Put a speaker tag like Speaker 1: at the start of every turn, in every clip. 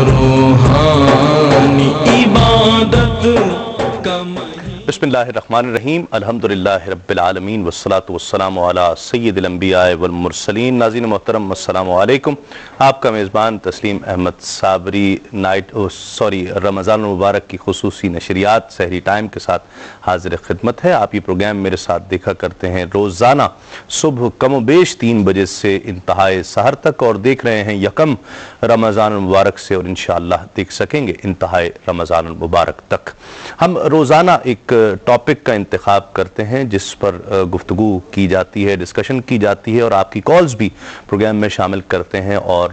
Speaker 1: روحانی عبادت کم.
Speaker 2: بسم اللہ الرحمن الرحیم. الحمدللہ رب العالمین والصلاة والسلام علی سید الانبیاء والمرسلین. ناظرین محترم السلام علیکم. آپ کا میزبان تسلیم احمد صابری رمضان المبارک کی خصوصی نشریات سحری ٹائم کے ساتھ حاضر خدمت ہے. آپ یہ پروگرام میرے ساتھ دیکھا کرتے ہیں روزانہ صبح کم و بیش 3 بجے سے انتہائے سحر تک، اور دیکھ رہے ہیں یکم رمضان المبارک سے، اور انشاءاللہ دیکھ سکیں گے انتہائے رمضان المبارک تک. ہم روزانہ ایک ٹاپک کا انتخاب کرتے ہیں جس پر گفتگو کی جاتی ہے، ڈسکشن کی جاتی ہے، اور آپ کی کالز بھی پروگرام میں شامل کرتے ہیں، اور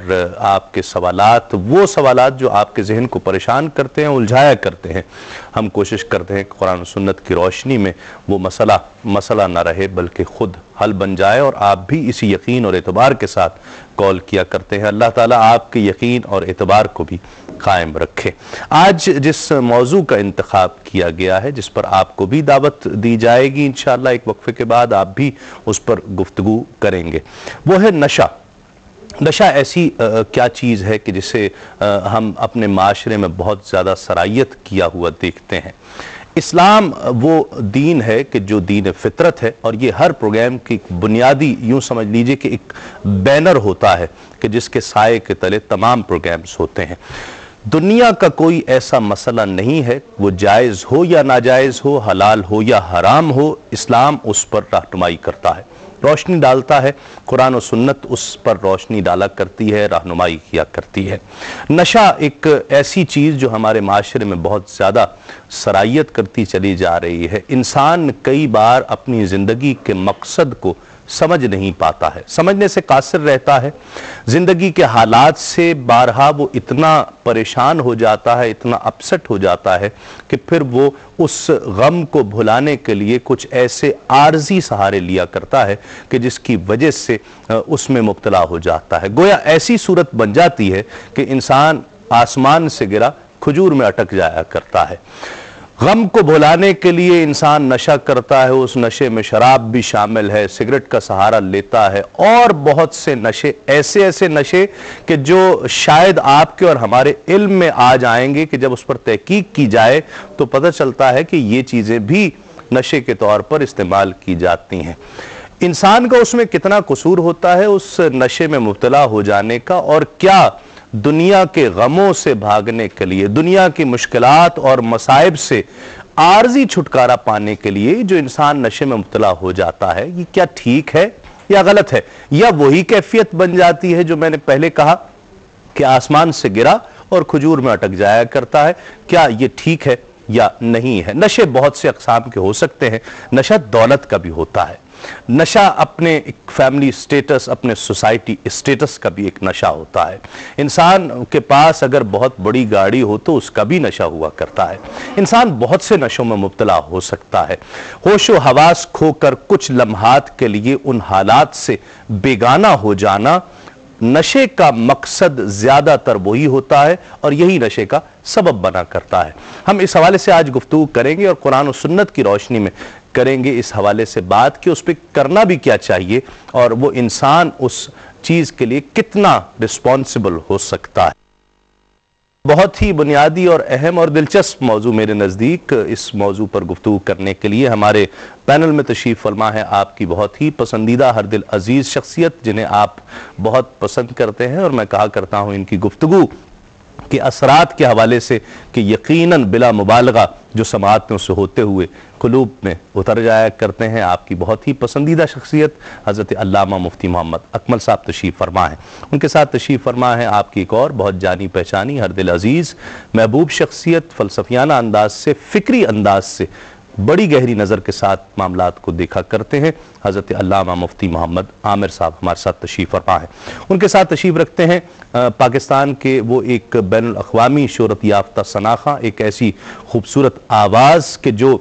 Speaker 2: آپ کے سوالات، وہ سوالات جو آپ کے ذہن کو پریشان کرتے ہیں، الجھایا کرتے ہیں، ہم کوشش کرتے ہیں کہ قرآن و سنت کی روشنی میں وہ مسئلہ نہ رہے بلکہ خود حل بن جائے، اور آپ بھی اسی یقین اور اعتبار کے ساتھ کال کیا کرتے ہیں. اللہ تعالیٰ آپ کے یقین اور اعتبار کو بھی قائم رکھے. آج جس موضوع کا انتخاب کیا گیا ہے، جس پر آپ کو بھی دعوت دی جائے گی انشاءاللہ ایک وقفے کے بعد، آپ بھی اس پر گفتگو کریں گے، وہ ہے نشہ. نشہ ایسی کیا چیز ہے کہ جسے ہم اپنے معاشرے میں بہت زیادہ سرایت کیا ہوا دیکھتے ہیں. اسلام وہ دین ہے کہ جو دین فطرت ہے، اور یہ ہر پروگرام کی بنیادی، یوں سمجھ لیجئے کہ ایک بینر ہوتا ہے کہ جس کے سائے کے تلے تمام پروگرامز ہوتے ہیں. دنیا کا کوئی ایسا مسئلہ نہیں ہے، وہ جائز ہو یا ناجائز ہو، حلال ہو یا حرام ہو، اسلام اس پر رہنمائی کرتا ہے، روشنی ڈالتا ہے. قرآن و سنت اس پر روشنی ڈالا کرتی ہے، رہنمائی کیا کرتی ہے. نشہ ایک ایسی چیز جو ہمارے معاشرے میں بہت زیادہ سرایت کرتی چلی جا رہی ہے. انسان کئی بار اپنی زندگی کے مقصد کو سمجھ نہیں پاتا ہے، سمجھنے سے قاصر رہتا ہے. زندگی کے حالات سے بارہا وہ اتنا پریشان ہو جاتا ہے، اتنا اپسٹ ہو جاتا ہے کہ پھر وہ اس غم کو بھلانے کے لیے کچھ ایسے عارضی سہارے لیا کرتا ہے کہ جس کی وجہ سے اس میں مبتلا ہو جاتا ہے. گویا ایسی صورت بن جاتی ہے کہ انسان آسمان سے گرا کھجور میں اٹک جایا کرتا ہے. غم کو بھلانے کے لیے انسان نشہ کرتا ہے، اس نشے میں شراب بھی شامل ہے، سگریٹ کا سہارا لیتا ہے، اور بہت سے نشے، ایسے نشے کہ جو شاید آپ کے اور ہمارے علم میں آ جائیں گے کہ جب اس پر تحقیق کی جائے تو پتہ چلتا ہے کہ یہ چیزیں بھی نشے کے طور پر استعمال کی جاتی ہیں. انسان کا اس میں کتنا قصور ہوتا ہے اس نشے میں مبتلا ہو جانے کا، اور کیا دنیا کے غموں سے بھاگنے کے لیے، دنیا کی مشکلات اور مصائب سے عارضی چھٹکارا پانے کے لیے جو انسان نشے میں مبتلا ہو جاتا ہے، یہ کیا ٹھیک ہے یا غلط ہے، یا وہی کیفیت بن جاتی ہے جو میں نے پہلے کہا کہ آسمان سے گرا اور کھجور میں اٹک جایا کرتا ہے؟ کیا یہ ٹھیک ہے یا نہیں ہے؟ نشے بہت سے اقسام کے ہو سکتے ہیں. نشہ دولت کا بھی ہوتا ہے، نشہ اپنے ایک فیملی سٹیٹس، اپنے سوسائٹی سٹیٹس کا بھی ایک نشہ ہوتا ہے. انسان کے پاس اگر بہت بڑی گاڑی ہو تو اس کا بھی نشہ ہوا کرتا ہے. انسان بہت سے نشوں میں مبتلا ہو سکتا ہے. ہوش و حواس کھو کر کچھ لمحات کے لیے ان حالات سے بیگانہ ہو جانا، نشے کا مقصد زیادہ تر وہی ہوتا ہے، اور یہی نشے کا سبب بنا کرتا ہے. ہم اس حوالے سے آج گفتگو کریں گے، اور قرآن و سنت کی روشنی میں کریں گے اس حوالے سے بات کہ اس پہ کرنا بھی کیا چاہیے، اور وہ انسان اس چیز کے لیے کتنا رسپانسبل ہو سکتا ہے. بہت ہی بنیادی اور اہم اور دلچسپ موضوع میرے نزدیک. اس موضوع پر گفتگو کرنے کے لیے ہمارے پینل میں تشریف فرما ہے آپ کی بہت ہی پسندیدہ، ہر دل عزیز شخصیت جنہیں آپ بہت پسند کرتے ہیں، اور میں کہا کرتا ہوں ان کی گفتگو کے اثرات کے حوالے سے کہ یقیناً بلا مبالغہ جو سماعتوں سے ہوتے ہوئے قلوب میں اتر جایا کرتے ہیں. آپ کی بہت ہی پسندیدہ شخصیت حضرت علامہ مفتی محمد اکمل صاحب تشریف فرما ہیں. ان کے ساتھ تشریف فرما ہے آپ کی ایک اور بہت جانی پہچانی، ہر دل عزیز، محبوب شخصیت، فلسفیانہ انداز سے، فکری انداز سے بڑی گہری نظر کے ساتھ معاملات کو دیکھا کرتے ہیں، حضرت علامہ مفتی محمد عامر صاحب ہمارے ساتھ تشریف فرما ہیں. ان کے ساتھ تشریف رکھتے ہیں پاکستان کے وہ ایک بین الاقوامی شہرت یافتہ شناخہ، ایک ایسی خوبصورت آواز کہ جو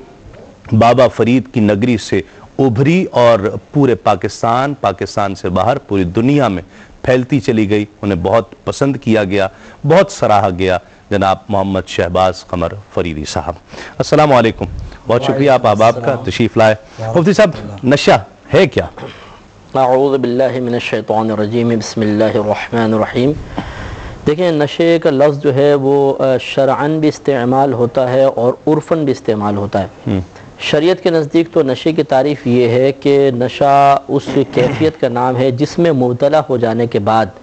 Speaker 2: بابا فرید کی نگری سے ابھری اور پورے پاکستان سے باہر پوری دنیا میں پھیلتی چلی گئی. انہیں بہت پسند کیا گیا، بہت سراہا گیا، جناب محمد شہباز قمر فریدی صاحب. السلام علیکم، بہت شکریہ آپ احباب کا تشریف لائے. مفتی صاحب، نشہ ہے کیا؟
Speaker 3: اعوذ باللہ من الشیطان الرجیم، بسم اللہ الرحمن الرحیم. دیکھیں نشے کا لفظ جو ہے وہ شرعاً بھی استعمال ہوتا ہے اور عرفاً بھی استعمال ہوتا ہے. شریعت کے نزدیک تو نشے کی تعریف یہ ہے کہ نشہ اس کیفیت کا نام ہے جس میں مبتلا ہو جانے کے بعد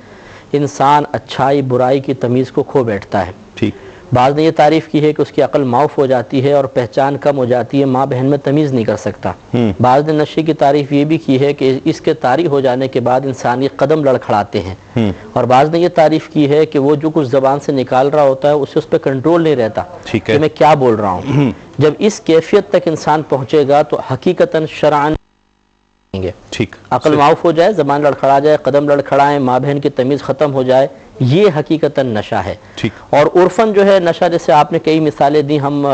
Speaker 3: انسان اچھائی برائی کی تمیز کو کھو بیٹھتا ہے.
Speaker 2: ٹھیک.
Speaker 3: بعض نے یہ تعریف کی ہے کہ اس کی عقل معاف ہو جاتی ہے اور پہچان کم ہو جاتی ہے، ماں بہن میں تمیز نہیں کر سکتا. بعض نے نشے کی تعریف یہ بھی کی ہے کہ اس کے طاری ہو جانے کے بعد انسانی قدم لڑکھڑاتے ہیں. اور بعض نے یہ تعریف کی ہے کہ وہ جو کچھ زبان سے نکال رہا ہوتا ہے اسے اس پہ کنٹرول نہیں رہتا کہ میں کیا بول رہا ہوں. جب اس کیفیت تک انسان پہنچے گا تو حقیقتاً شرعاً
Speaker 2: ٹھیک
Speaker 3: عقل معاف ہو جائے، زبان لڑکھڑا جائے، قدم لڑکھڑائیں، ماں بہن کی تمیز ختم ہو جائے، یہ حقیقتاً نشہ ہے. اور عرفاً جو ہے نشہ، جیسے آپ نے کئی مثالیں دی، ہم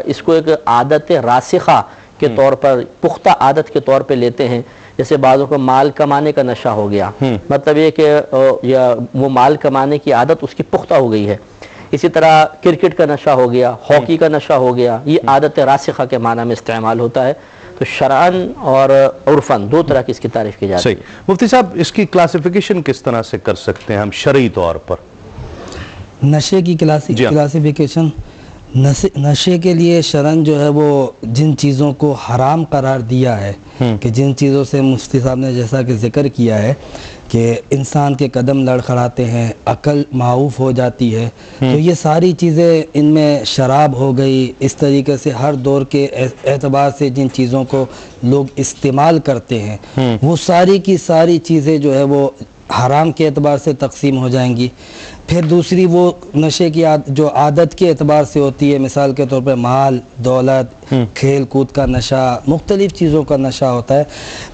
Speaker 3: اس کو ایک عادت راسخہ کے طور پر، پختہ عادت کے طور پہ لیتے ہیں. جیسے بعضوں کو مال کمانے کا نشہ ہو گیا، مطلب یہ کہ وہ مال کمانے کی عادت اس کی پختہ ہو گئی ہے. اسی طرح کرکٹ کا نشہ ہو گیا، ہاکی کا نشہ ہو گیا، یہ عادت راسخہ کے معنی میں استعمال ہوتا ہے. تو شرعاً اور عرفاً دو طرح کی اس کی تعریف کی جاتی ہے.
Speaker 2: صحیح. مفتی صاحب اس کی کلاسیفیکیشن کس طرح سے کر سکتے ہیں ہم شرعی طور پر؟
Speaker 4: نشے کی کلاسیفیکیشن، نشے کے لیے شرعاً جو ہے وہ جن چیزوں کو حرام قرار دیا ہے، کہ جن چیزوں سے مفتی صاحب نے جیسا کہ ذکر کیا ہے کہ انسان کے قدم لڑکھڑاتے ہیں، عقل معاف ہو جاتی ہے، تو یہ ساری چیزیں ان میں شراب ہو گئی. اس طریقے سے ہر دور کے اعتبار سے جن چیزوں کو لوگ استعمال کرتے ہیں وہ ساری کی ساری چیزیں جو ہے وہ حرام کے اعتبار سے تقسیم ہو جائیں گی. پھر دوسری وہ نشے کی جو عادت کے اعتبار سے ہوتی ہے، مثال کے طور پر مال، دولت، کھیل کود کا نشہ، مختلف چیزوں کا نشہ ہوتا ہے.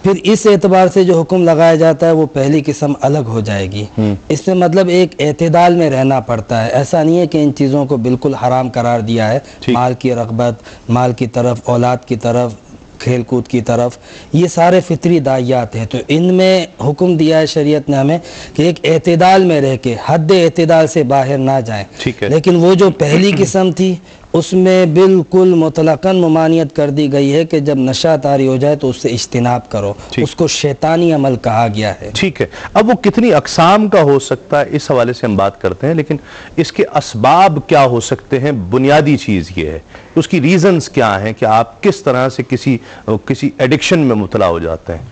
Speaker 4: پھر اس اعتبار سے جو حکم لگایا جاتا ہے وہ پہلی قسم الگ ہو جائے گی. اس میں مطلب ایک اعتدال میں رہنا پڑتا ہے. ایسا نہیں ہے کہ ان چیزوں کو بالکل حرام قرار دیا ہے. مال کی رغبت، مال کی طرف، اولاد کی طرف، کھیل کود کی طرف، یہ سارے فطری داعیات ہیں. تو ان میں حکم دیا ہے شریعت نے ہمیں کہ ایک اعتدال میں رہ کے حد اعتدال سے باہر نہ جائیں. لیکن وہ جو پہلی قسم تھی اس میں بالکل مطلقاً ممانعت کر دی گئی ہے کہ جب نشہ طاری ہو جائے تو اس سے اجتناب کرو. اس کو شیطانی عمل کہا گیا ہے.
Speaker 2: ٹھیک ہے. اب وہ کتنی اقسام کا ہو سکتا ہے اس حوالے سے ہم بات کرتے ہیں، لیکن اس کے اسباب کیا ہو سکتے ہیں؟ بنیادی چیز یہ ہے اس کی ریزنز کیا ہیں کہ آپ کس طرح سے کسی ایڈکشن میں مبتلا ہو جاتے ہیں؟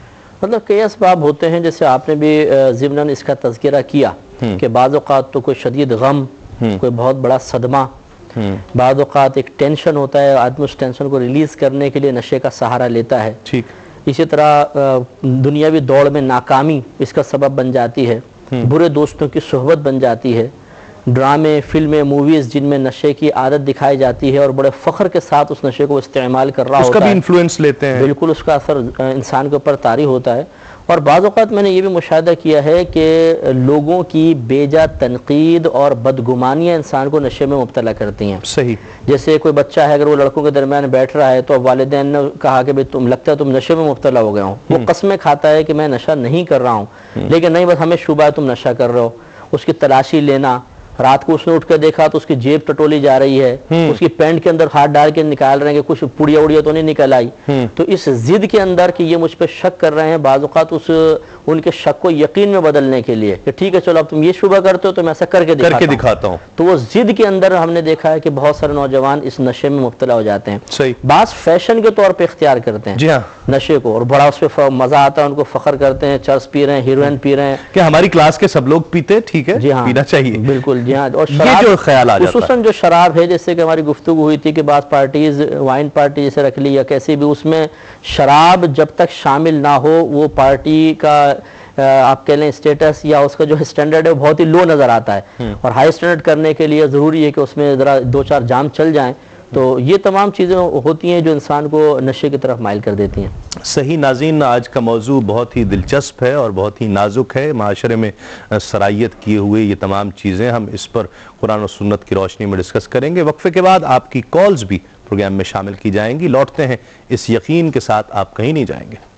Speaker 3: مطلب کئی اسباب ہوتے ہیں، جیسے آپ نے بھی ضمناً اس کا تذکرہ کیا کہ بعض اوقات تو کوئی شدید غم، کوئی بہت بڑا صدمہ، بعض اوقات ایک ٹینشن ہوتا ہے، آدمی اس ٹینشن کو ریلیز کرنے کے لیے نشے کا سہارا لیتا ہے.
Speaker 2: ٹھیک.
Speaker 3: اسی طرح دنیاوی دوڑ میں ناکامی اس کا سبب بن جاتی ہے، برے دوستوں کی صحبت بن جاتی ہے، ڈرامے، فلمیں، موویز جن میں نشے کی عادت دکھائی جاتی ہے اور بڑے فخر کے ساتھ اس نشے کو استعمال کر رہا ہوتا ہے،
Speaker 2: اس کا بھی انفلوئنس لیتے ہیں.
Speaker 3: بالکل اس کا اثر انسان کے اوپر طاری ہوتا ہے. اور بعض اوقات میں نے یہ بھی مشاہدہ کیا ہے کہ لوگوں کی بیجا تنقید اور بدگمانیاں انسان کو نشے میں مبتلا کرتی ہیں.
Speaker 2: صحیح.
Speaker 3: جیسے کوئی بچہ ہے اگر وہ لڑکوں کے درمیان بیٹھ رہا ہے تو والدین نے کہا کہ تم لگتا ہے تم نشے میں مبتلا ہو گئے ہو. وہ قسمیں کھاتا ہے کہ میں نشہ نہیں کر رہا ہوں، لیکن نہیں، بس ہمیں شبہ ہے تم نشہ کر رہے ہو. اس کی تلاشی لینا، رات کو اس نے اٹھ کر دیکھا تو اس کی جیب ٹٹولی جا رہی ہے، اس کی پینٹ کے اندر ہاتھ ڈال کے نکال رہے ہیں کہ کچھ پڑیا اڑیا تو نہیں نکل آئی. تو اس ضد کے اندر کہ یہ مجھ پہ شک کر رہے ہیں، بعض اوقات ان کے شک کو یقین میں بدلنے کے لیے کہ ٹھیک ہے چلو اب تم یہ شبہ کرتے ہو تو میں ایسا کر کے دکھاتا ہوں. تو وہ ضد کے اندر ہم نے دیکھا ہے کہ بہت سارے نوجوان اس نشے میں مبتلا ہو جاتے ہیں.
Speaker 2: صحیح.
Speaker 3: بعض فیشن کے طور پہ اختیار کرتے ہیں نشے کو اور بڑا اس پہ مزہ آتا ہے، ان کو فخر کرتے ہیں، چرس پی رہے ہیں، ہیروئن پی رہے ہیں کہ
Speaker 2: ہماری کلاس کے سب لوگ پیتے، ٹھیک ہے، پینا چاہیے.
Speaker 3: بالکل. جی ہاں. اور شراب، خصوصاً جو شراب ہے، جیسے کہ ہماری گفتگو ہوئی تھی کہ بعض پارٹیز، وائن پارٹی جیسے رکھ لی یا کیسی بھی، اس میں شراب جب تک شامل نہ ہو وہ پارٹی کا آپ کہہ لیں اسٹیٹس یا اس کا جو اسٹینڈرڈ ہے بہت ہی لو نظر آتا ہے. اور ہائی اسٹینڈرڈ کرنے کے لیے ضروری ہے کہ اس میں ذرا دو چار جام چل جائیں. تو یہ تمام چیزیں ہوتی ہیں جو انسان کو نشے کی طرف مائل کر دیتی ہیں.
Speaker 2: صحیح. ناظرین، آج کا موضوع بہت ہی دلچسپ ہے اور بہت ہی نازک ہے. معاشرے میں سرائیت کیے ہوئے یہ تمام چیزیں ہم اس پر قرآن و سنت کی روشنی میں ڈسکس کریں گے. وقفے کے بعد آپ کی کالز بھی پروگرام میں شامل کی جائیں گی. لوٹتے ہیں اس یقین کے ساتھ آپ کہیں نہیں جائیں گے.